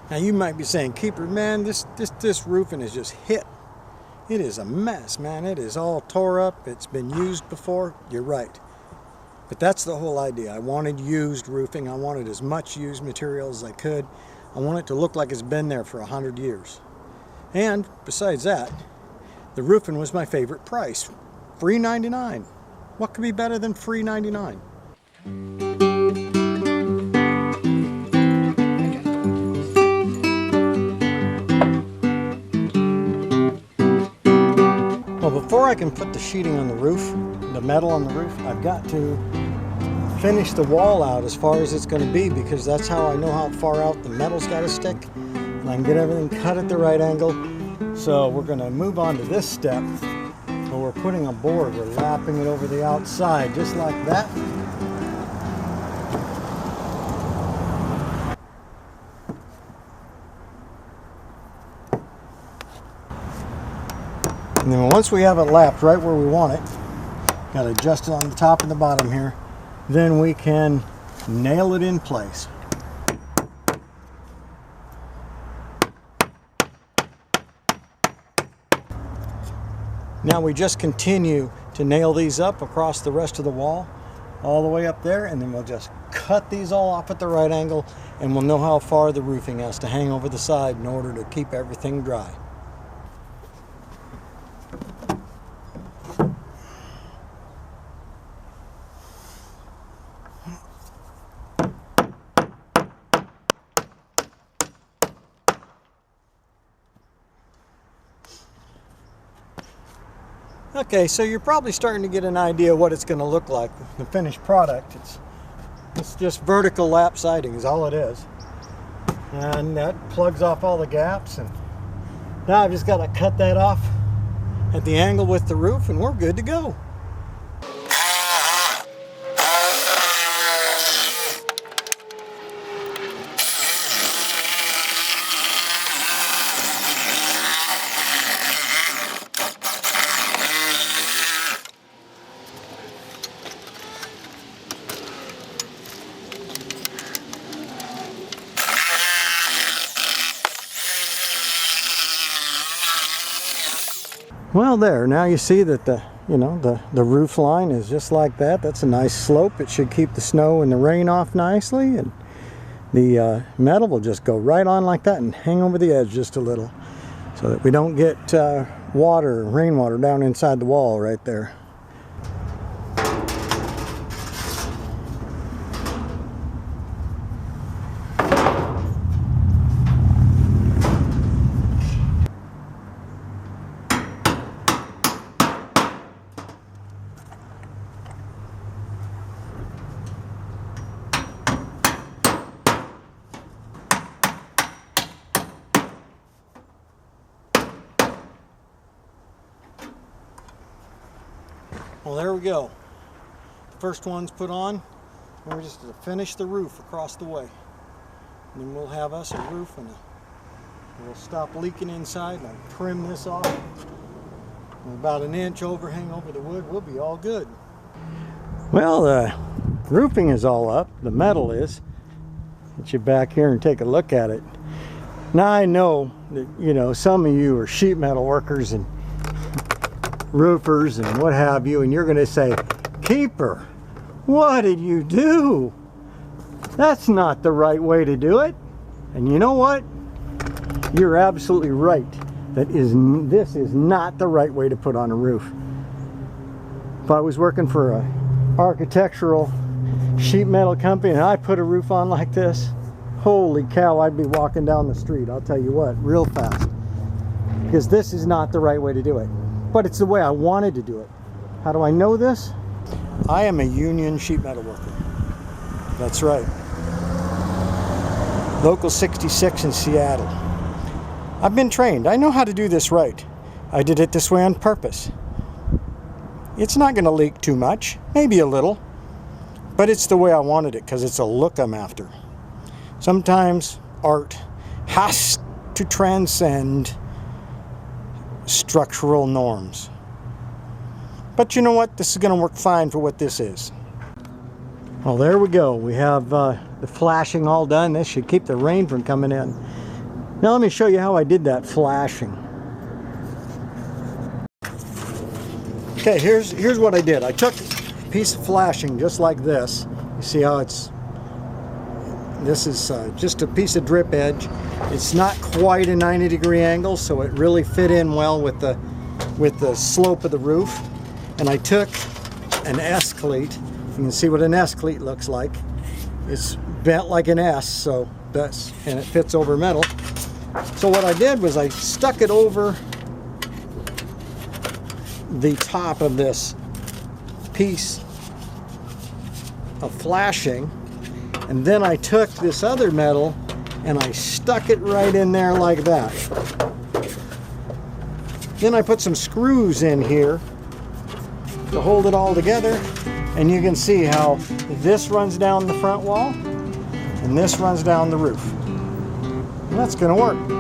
Now you might be saying, Keeper, man, this roofing is just hit. It is a mess, man. It is all tore up. It's been used before. You're right. But that's the whole idea. I wanted used roofing. I wanted as much used material as I could. I want it to look like it's been there for 100 years. And besides that, the roofing was my favorite price. Free 99. What could be better than free 99? Well, before I can put the sheeting on the roof, the metal on the roof, I've got to finish the wall out as far as it's going to be, because that's how I know how far out the metal's got to stick. And I can get everything cut at the right angle. So we're going to move on to this step where we're putting a board. We're lapping it over the outside just like that. And then once we have it lapped right where we want it, got to adjust it on the top and the bottom here, then we can nail it in place. Now we just continue to nail these up across the rest of the wall, all the way up there, and then we'll just cut these all off at the right angle, and we'll know how far the roofing has to hang over the side in order to keep everything dry. Okay, so you're probably starting to get an idea what it's going to look like. The finished product, it's just vertical lap siding is all it is. And that plugs off all the gaps, and now I've just got to cut that off at the angle with the roof, and we're good to go. Well, there, now you see that the roof line is just like that. That's a nice slope. It should keep the snow and the rain off nicely, and the metal will just go right on like that and hang over the edge just a little, so that we don't get rainwater down inside the wall right there. Well, there we go. The first one's put on. We're just to finish the roof across the way. And then we'll have us a roof, and we'll stop leaking inside, and I'll trim this off. And about an inch overhang over the wood, we'll be all good. Well, the roofing is all up. The metal is. Get you back here and take a look at it. Now I know that, some of you are sheet metal workers and roofers and what have you, and you're going to say, Keeper, what did you do? That's not the right way to do it. And you know what? You're absolutely right. This is not the right way to put on a roof. If I was working for an architectural sheet metal company and I put a roof on like this, holy cow, I'd be walking down the street, I'll tell you what, real fast. Because this is not the right way to do it. But it's the way I wanted to do it. How do I know this? I am a union sheet metal worker. That's right. Local 66 in Seattle. I've been trained. I know how to do this right. I did it this way on purpose. It's not going to leak too much, maybe a little, but it's the way I wanted it because it's a look I'm after. Sometimes art has to transcend structural norms. But you know what? This is going to work fine for what this is. Well, there we go. We have the flashing all done. This should keep the rain from coming in. Now let me show you how I did that flashing. Okay, here's what I did. I took a piece of flashing just like this. You see how this is just a piece of drip edge. It's not quite a 90-degree angle, so it really fit in well with the slope of the roof. And I took an S cleat. You can see what an S cleat looks like. It's bent like an S, and it fits over metal. So what I did was I stuck it over the top of this piece of flashing, and then I took this other metal and I stuck it right in there like that. Then I put some screws in here to hold it all together, and you can see how this runs down the front wall and this runs down the roof. And that's going to work.